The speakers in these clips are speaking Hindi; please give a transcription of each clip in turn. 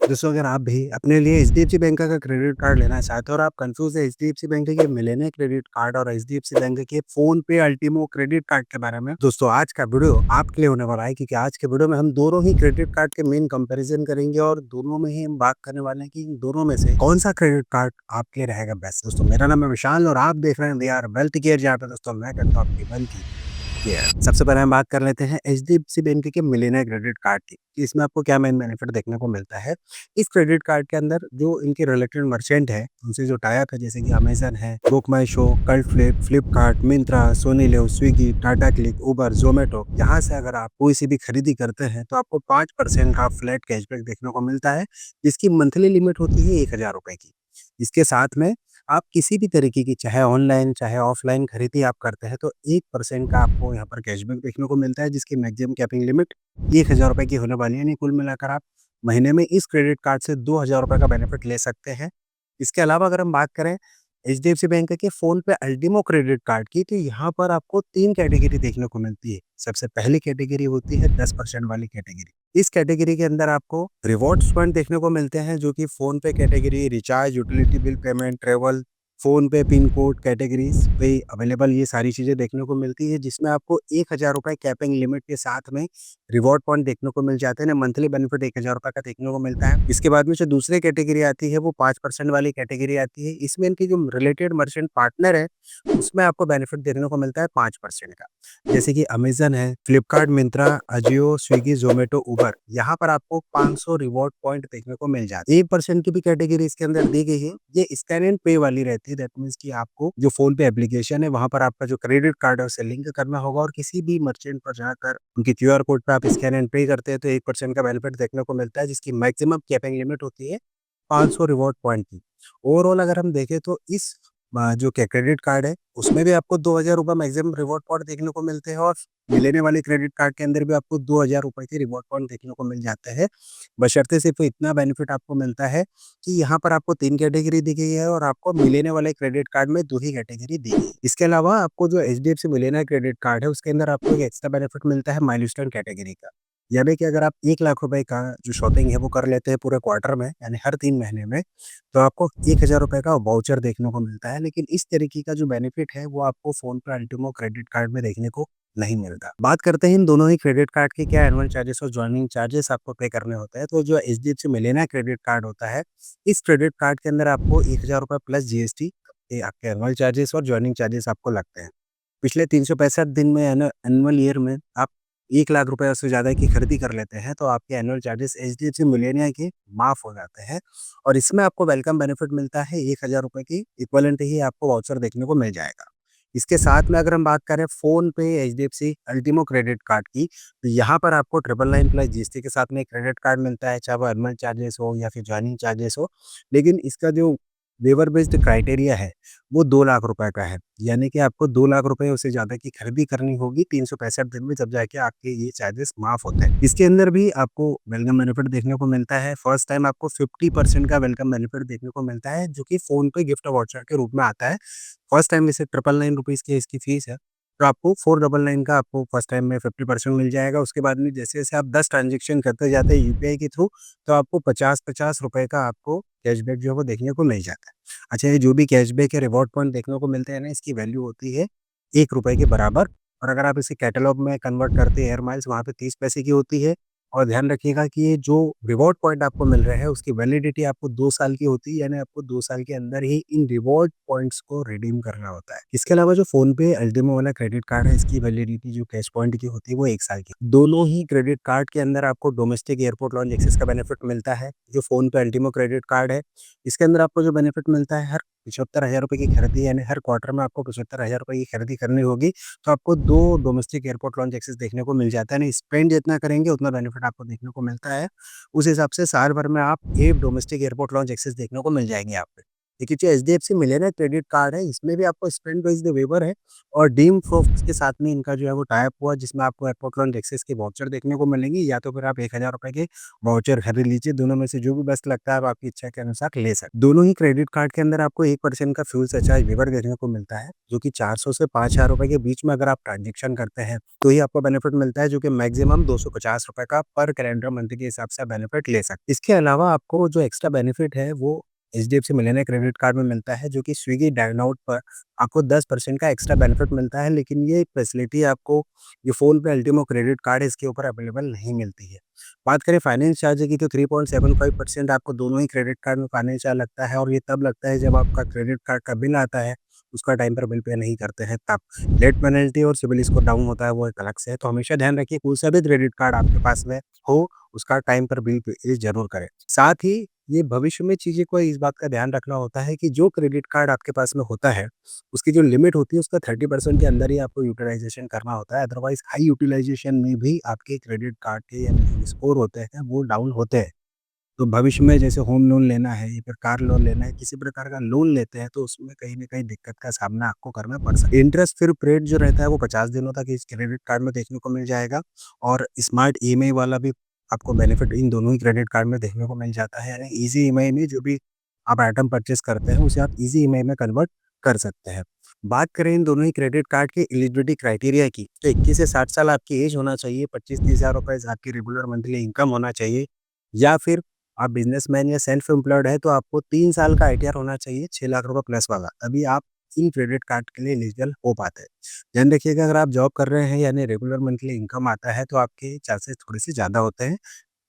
दोस्तों अगर आप भी अपने लिए एचडीएफसी बैंक का क्रेडिट कार्ड लेना चाहते हो और आप कंफ्यूज है एचडीएफसी बैंक के मिलेनियर क्रेडिट कार्ड और एचडीएफसी बैंक के फोन पे अल्टीमो क्रेडिट कार्ड के बारे में, दोस्तों आज का वीडियो आपके लिए होने वाला है क्योंकि आज के वीडियो में हम दोनों ही क्रेडिट कार्ड के मेन कंपैरिजन करेंगे और दोनों में ही हम बात करने वाले हैं कि इन दोनों में से कौन सा क्रेडिट कार्ड आपके लिए रहेगा बेस्ट। दोस्तों मेरा नाम है विशाल और आप देख रहे हैं दे आर वेल्थ केयर, जहाँ पे दोस्तों मैं करता हूँ आपकी वेल्थ सबसे पहले हम बात कर लेते हैं एचडीएफसी बैंक के मिलेनियर क्रेडिट कार्ड की कि इसमें आपको क्या मेन बेनिफिट देखने को मिलता है। इस क्रेडिट कार्ड के अंदर जो इनके रिलेटेड मर्चेंट है उनसे जो टाई अप है, जैसे कि अमेजन है, Book My Show, Cult flip, Flipkart, Myntra, Sony LIV, Swiggy, Tata CLiQ, Uber, Zomato, यहाँ से अगर आप कोई सी भी खरीदी करते हैं तो आपको 5% का फ्लैट कैशबैक देखने को मिलता है, जिसकी मंथली लिमिट होती है 1000 रुपए की। इसके साथ में आप किसी भी तरीके की चाहे ऑनलाइन चाहे ऑफलाइन खरीदी आप करते हैं तो 1% का आपको यहाँ पर कैशबैक देखने को मिलता है, जिसकी मैक्सिमम कैपिंग लिमिट 1000 रुपए की होने वाली है। यानी कुल मिलाकर आप महीने में इस क्रेडिट कार्ड से 2000 रुपए का बेनिफिट ले सकते हैं। इसके अलावा अगर हम बात करें एचडीएफसी बैंक के फोन पे अल्टीमो क्रेडिट कार्ड की, तो यहाँ पर आपको 3 कैटेगरी देखने को मिलती है। सबसे पहली कैटेगरी होती है 10% वाली कैटेगरी। इस कैटेगरी के अंदर आपको रिवॉर्ड्स पॉइंट देखने को मिलते हैं, जो कि फोन पे category, recharge, utility bill payment, travel, phone पे पिन कोड कैटेगरीज पे अवेलेबल ये सारी चीजें देखने को मिलती है, जिसमें आपको 1000 रुपए कैपिंग लिमिट के साथ में रिवॉर्ड पॉइंट देखने को मिल जाते हैं। मंथली बेनिफिट 1000 रुपए का देखने को मिलता है। इसके बाद में जो दूसरी कैटेगरी आती है वो 5% वाली कैटेगरी आती है। इसमें इनकी जो रिलेटेड मर्चेंट पार्टनर है उसमें आपको बेनिफिट देखने को मिलता है 5% का, जैसे कि अमेजन है, फ्लिपकार्ट, मिंत्रा, अजियो, स्विगी, जोमेटो, उबर, यहाँ पर आपको 500 रिवॉर्ड पॉइंट देखने को मिल जाते हैं। 1% की भी कैटेगरी इसके अंदर दी गई है, ये स्कैन एंड पे वाली रहती है। दैट मीन्स कि आपको जो फोन पे एप्लीकेशन है वहां पर आपका जो क्रेडिट कार्ड है उसे लिंक करना होगा और किसी भी मर्चेंट पर जाकर उनकी क्यूआर कोड पे आप स्कैन एंड पे करते हैं तो 1% का बेनिफिट देखने को मिलता है, जिसकी मैक्सिमम कैपिंग लिमिट होती है 500 रिवॉर्ड पॉइंट की। ओवरऑल अगर हम देखें तो इस जो क्रेडिट कार्ड है उसमें भी आपको 2000 रुपये मैक्सिमम रिवॉर्ड पॉइंट देखने को मिलते हैं और मिलने वाले क्रेडिट कार्ड के अंदर भी आपको 2000 रुपये के रिवॉर्ड पॉइंट देखने को मिल जाते हैं। बशर्ते सिर्फ इतना बेनिफिट आपको मिलता है कि यहाँ पर आपको 3 कैटेगरी दी गई है और आपको मिलेने वाले क्रेडिट कार्ड में 2 ही कैटेगरी दी गई है। इसके अलावा आपको जो एचडीएफसी मिलेनियर क्रेडिट कार्ड है उसके अंदर आपको एक एक्स्ट्रा बेनिफिट मिलता है माइलस्टोन कैटेगरी का। यानी कि अगर आप 1 लाख रुपए का जो शॉपिंग है वो कर लेते हैं पूरे क्वार्टर में, यानी हर 3 महीने में, तो आपको 1000 रुपए का वाउचर देखने को मिलता है। लेकिन इस तरीके का जो बेनिफिट है वो आपको फोन पे अल्टीमो क्रेडिट कार्ड में देखने को नहीं मिलता। बात करते हैं इन दोनों ही क्रेडिट कार्ड के क्या एनुअल चार्जेस और ज्वाइनिंग चार्जेस आपको पे करने होते हैं। तो जो एचडीएफसी मिलेनियर क्रेडिट कार्ड होता है, इस क्रेडिट कार्ड के अंदर आपको 1000 रुपए प्लस जीएसटी आपके एनुअल चार्जेस और ज्वाइनिंग चार्जेस आपको लगते हैं। पिछले 365 दिन में एनुअल ईयर में आप 1 लाख रुपए से ज़्यादा की खरीदी कर लेते हैं तो आपके एनुअल चार्जेस एचडीएफसी मिलेनियर के माफ़ हो जाते हैं और इसमें आपको वेलकम बेनिफिट मिलता है 1000 रुपए की इक्वलेंट ही आपको वाउचर देखने को मिल जाएगा। इसके साथ में अगर हम बात करें फ़ोन पे एचडीएफसी अल्टीमो क्रेडिट कार्ड की, तो यहाँ पर आपको 999 प्लस जीएसटी के साथ में एक क्रेडिट कार्ड मिलता है, चाहे वो एनुअल चार्जेस हो या फिर जॉइनिंग चार्जेस हो। लेकिन इसका जो वेवर बेस्ड क्राइटेरिया है वो 2 लाख रुपए का है। यानी कि आपको 2 लाख रुपए उससे ज़्यादा की खरीदी करनी होगी 365 दिन में, तब जाके आपके ये चार्जेस माफ़ होते हैं। इसके अंदर भी आपको वेलकम बेनिफिट देखने को मिलता है। फर्स्ट टाइम आपको 50% का वेलकम बेनिफिट देखने को मिलता है, जो कि फ़ोन पे गिफ्ट वाउचर के रूप में आता है। फर्स्ट टाइम इसे 999 रुपीज़ की इसकी फीस है। तो आपको 499 का आपको फर्स्ट टाइम में 50% मिल जाएगा। उसके बाद में जैसे-जैसे आप 10 ट्रांज़ैक्शन करते जाते हैं यूपीआई के थ्रू, तो आपको 50-50 रुपए का आपको कैशबैक जो है वो देखने को मिल जाता है। अच्छा, ये जो भी कैशबैक या रिवॉर्ड पॉइंट देखने को मिलते हैं ना, इसकी वैल्यू होती है ₹1 के बराबर और अगर आप इसे कैटलॉग में कन्वर्ट करते हैं एयर माइल्स, वहाँ पे 30 पैसे की होती है। और ध्यान रखिएगा कि ये जो रिवॉर्ड पॉइंट आपको मिल रहे हैं उसकी वैलिडिटी आपको 2 साल की होती है, यानी आपको 2 साल के अंदर ही इन रिवॉर्ड पॉइंट्स को रिडीम करना होता है। इसके अलावा जो फ़ोन पे अल्टीमो वाला क्रेडिट कार्ड है, इसकी वैलिडिटी जो कैश पॉइंट की होती है वो 1 साल की। दोनों ही क्रेडिट कार्ड के अंदर आपको डोमेस्टिक एयरपोर्ट लॉन्च एक्सेस का बेनिफिट मिलता है। जो फ़ोन पे अल्टीमो क्रेडिट कार्ड है, इसके अंदर आपको जो बेनिफिट मिलता है, हर 75,000 रुपए की खरीदी, यानी हर क्वार्टर में आपको 75,000 रुपए की खरीदी करनी होगी, तो आपको 2 डोमेस्टिक एयरपोर्ट लॉन्च एक्सेस देखने को मिल जाता है। यानी स्पेंड जितना करेंगे उतना बेनिफिट आपको देखने को मिलता है। उस हिसाब से साल भर में आप 1 डोमेस्टिक एयरपोर्ट लॉन्च एक्सेस देखने को मिल जाएँगे आप पे। देखिए जो एचडीएफसी मिलेनियर क्रेडिट कार्ड है इसमें भी आपको स्पेंड बाय द वेवर है और डीम प्रोफ के साथ में इनका जो है वो टाई अप हुआ जिसमें आपको एयरपोर्ट लॉन्च एक्सेस के वाउचर देखने को मिलेंगी या तो फिर आप 1000 रुपए के वाउचर खरीद लीजिए। दोनों में से जो भी बेस्ट लगता है आप आपकी इच्छा के अनुसार ले सकते। दोनों ही क्रेडिट कार्ड के अंदर आपको 1% का फ्यूल सरचार्ज वेवर देखने को मिलता है जो कि 400 से 5000 रुपए के बीच में अगर आप ट्रांजेक्शन करते हैं तो ही आपको बेनिफिट मिलता है जो कि मैक्सिमम 250 रुपए का पर कैलेंडर मंथ के हिसाब से बेनिफिट ले सकते। इसके अलावा आपको जो एक्स्ट्रा बेनिफिट है वो एचडीएफसी मिलेनियर क्रेडिट कार्ड में मिलता है जो कि स्विगी डाइन आउट पर आपको 10% का एक्स्ट्रा बेनिफिट मिलता है, लेकिन ये फैसिलिटी आपको ये फ़ोन पे अल्टीमो क्रेडिट कार्ड है इसके ऊपर अवेलेबल नहीं मिलती है। बात करें फाइनेंस चार्ज की तो 3.75% आपको दोनों ही क्रेडिट कार्ड में फाइनेंस चार्ज लगता है और ये तब लगता है जब आपका क्रेडिट कार्ड का बिल आता है, उसका टाइम पर बिल पे नहीं करते हैं तब। लेट पेनल्टी और सिबिल स्कोर डाउन होता है वो एक अलग से है, तो हमेशा ध्यान रखिए कोई सा भी क्रेडिट कार्ड आपके पास में हो, उसका टाइम पर बिल पे ज़रूर करें। साथ ही ये भविष्य में चीज़ें को इस बात का ध्यान रखना होता है कि जो क्रेडिट कार्ड आपके पास में होता है, उसकी जो लिमिट होती है उसका 30% के अंदर ही आपको यूटिलाइज़ेशन करना होता है। अदरवाइज़ हाई यूटिलाइज़ेशन में भी आपके क्रेडिट कार्ड के यानी जो स्कोर होते हैं वो डाउन होते हैं। तो भविष्य में जैसे होम लोन लेना है या फिर कार लोन लेना है, किसी प्रकार का लोन लेते हैं तो उसमें कहीं न कहीं दिक्कत का सामना आपको करना पड़ सकता है। इंटरेस्ट फिर रेट जो रहता है वो 50 दिनों तक इस क्रेडिट कार्ड में देखने को मिल जाएगा और स्मार्ट ईएमआई वाला भी आपको बेनिफिट इन दोनों ही क्रेडिट कार्ड में देखने को मिल जाता है। यानी ईज़ी ईएमआई में जो भी आप आइटम परचेज़ करते हैं उसे आप ईज़ी ईएमआई में कन्वर्ट कर सकते हैं। बात करें इन दोनों ही क्रेडिट कार्ड के एलिजिबिलिटी क्राइटेरिया की, तो 21 से 60 साल आपकी एज होना चाहिए, 25-30 हज़ार रुपए आपकी रेगुलर मंथली इनकम होना चाहिए या फिर आप बिज़नेसमैन या सेल्फ एम्प्लॉयड है तो आपको 3 साल का आईटीआर होना चाहिए 6 लाख रुपए प्लस वाला, तभी आप इन क्रेडिट कार्ड के लिए एलिजिबल हो पाते हैं। ध्यान रखिएगा अगर आप जॉब कर रहे हैं यानी रेगुलर मंथली इनकम आता है तो आपके चांसेस थोड़े-से ज़्यादा होते हैं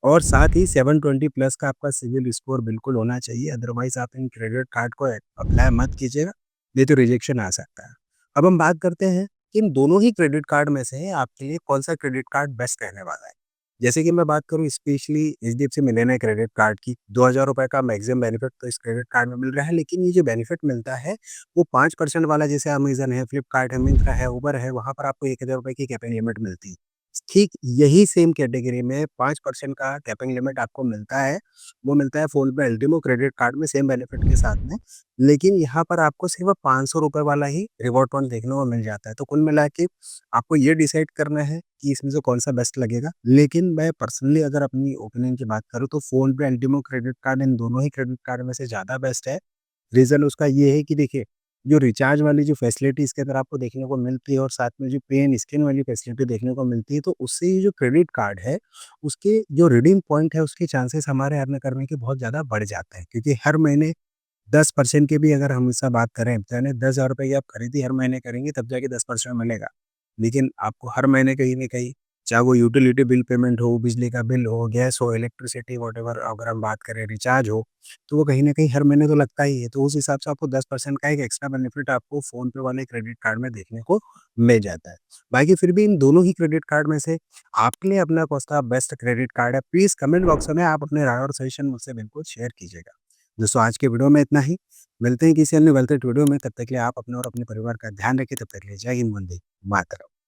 और साथ ही 720 प्लस का आपका सिविल स्कोर बिल्कुल होना चाहिए, अदरवाइज़ आप इन क्रेडिट कार्ड को अप्लाई मत कीजिएगा, नहीं तो रिजेक्शन आ सकता है। अब हम बात करते हैं कि इन दोनों ही क्रेडिट कार्ड में से आपके लिए कौन-सा क्रेडिट कार्ड बेस्ट रहने वाला है। जैसे कि मैं बात करूँ specially HDFC Millionaire credit card की, ₹2000 का मैक्सिमम बेनिफिट तो इस क्रेडिट कार्ड में मिल रहा है, लेकिन ये जो बेनिफिट मिलता है, वो 5% वाला जैसे अमेज़न है, फ्लिपकार्ट है, मिंत्रा है, उबर है, वहाँ पर आपको ₹1000 की कैपिंग लिमिट मिलती है। ठीक यही सेम कैटेगरी में 5% का कैपिंग लिमिट आपको मिलता है, वो मिलता है फ़ोनपे अल्टीमो क्रेडिट कार्ड में सेम बेनिफिट के साथ में, लेकिन यहाँ पर आपको सिर्फ़ ₹500 वाला ही रिवॉर्ड पॉइंट देखने को मिल जाता है। तो कुल मिला के आपको ये डिसाइड करना है कि इसमें से कौन-सा बेस्ट लगेगा। लेकिन मैं पर्सनली अगर अपनी ओपिनियन की बात करूँ तो फ़ोनपे अल्टीमो क्रेडिट कार्ड इन दोनों ही क्रेडिट कार्ड में से ज़्यादा बेस्ट है। रीज़न उसका ये है कि देखिए, जो रिचार्ज वाली जो फैसिलिटी इसके अंदर आपको देखने को मिलती है और साथ में जो पे एंड स्कैन वाली फैसिलिटी देखने को मिलती है, तो उससे ये जो क्रेडिट कार्ड है, उसके जो रिडीम पॉइंट है, उसके चांसेस हमारे अर्न करने के बहुत ज़्यादा बढ़ जाते हैं। क्योंकि हर महीने 10% के भी अगर हम इसका बात करें, तो यानी 10,000 रुपए की आप खरीदी हर महीने करेंगे तब जाके 10% मिलेगा। लेकिन आपको हर महीने कहीं न कहीं, चाहे वो यूटिलिटी बिल पेमेंट हो, बिजली का बिल हो, गैस हो, इलेक्ट्रिसिटी व्हाटएवर अगर हम बात करें रिचार्ज हो, तो वो कहीं न कहीं हर महीने तो लगता ही है। तो उस हिसाब से आपको 10% का एक एक्स्ट्रा बेनिफिट आपको फ़ोन पे वाले क्रेडिट कार्ड में देखने को मिल जाता है। बाकी फिर भी इन दोनों ही क्रेडिट कार्ड में से आपके लिए अपना कौन-सा बेस्ट क्रेडिट कार्ड है, प्लीज़ कमेंट बॉक्स में आप अपने राय और सजेशन मुझसे बिल्कुल शेयर कीजिएगा। दोस्तों आज के वीडियो में इतना ही। मिलते हैं किसी अन्य वेल वीडियो में, तब तक के लिए आप अपने और अपने परिवार का ध्यान रखिए। तब तक के लिए जय हिंद, वंदे मातरम।